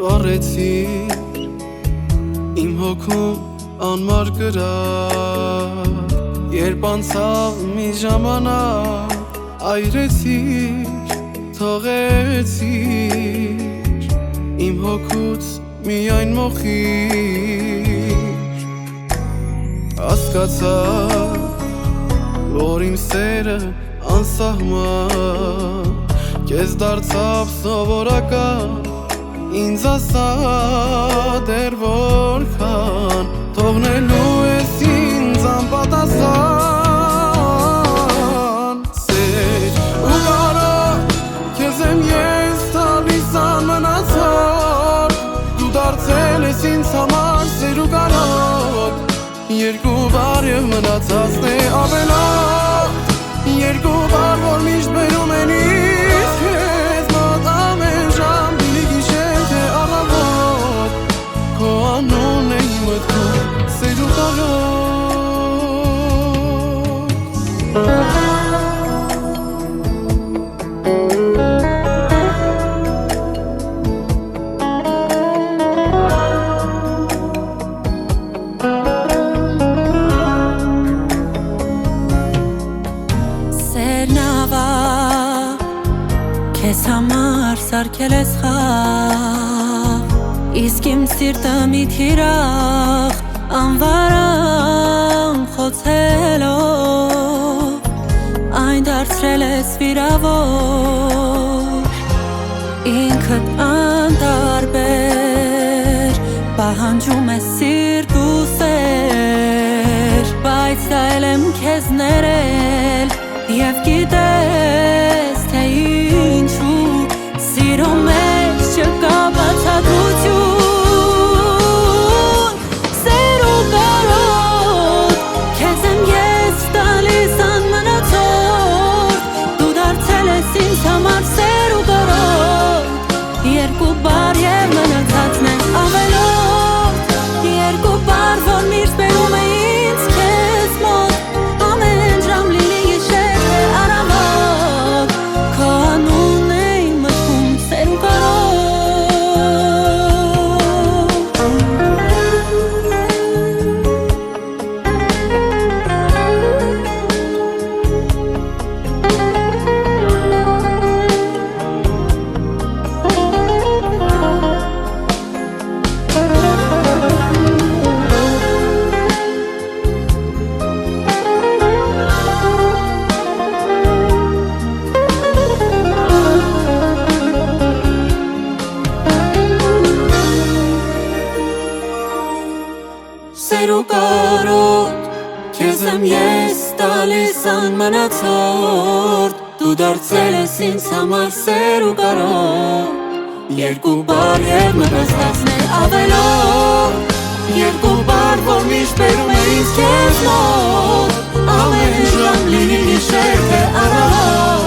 Վառեցիր իմ հոգում անմար կրակ Երբ անցավ մի ժամանակ այրեցիր, թողեցիր Իմ հոգուց միայն մոխիր Հասկացա, որ իմ սերը անսահման Քեզ դարձավ սովորական Ինձ ասա դեռ որքան Թողնելու ես ինձ անպատասխան Սեր ու կարոտ Քեզ եմ ես տալիս անմնացող Դու դարձել ես ինձ համար սեր ու կարոտ Երկու բար և մնացածն է ավելորդ Երկու բար որ միշտ բերում են ինձ քեզ մոտ ամեն ժամ Դիլի գիշեր թե առավոտ Քո անունն է իմ մտքում սեր ու կարոտ Քեզ համար սարքել ես խաղ Իսկ իմ սիրտը մի թիրախ Անվարան խոցելով Այն դարձրել ես վիրավոր Ինքդ անտարբեր Պահանջում ես սիրտ ու սեր Բայց այլ եմ քեզ ներել Եվ գիտես թե Սիրո մեջ չկա բացատրություն Սեր ու կարոտ Քեզ եմ ես տալիս անմնացորդ Դու դարձել ես ինձ համար սեր ու կարոտ Երկու բար և մնացածն է ավելորդ Երկու բար որ միշտ բերում է ինձ քեզ մոտ Ամեն ժամ լինի գիշեր թե առավոտ Քո անունն է Սեր ու կարոտ Քեզ եմ ես տալիս անմնացորդ Դու դարձել ես ինձ համար սեր ու կարոտ Երկու բար և մնացածն է ավելորդ Երկու բար որ միշտ բերում է ինձ քեզ մոտ Ամեն ժամ լինի գիշեր թե առավոտ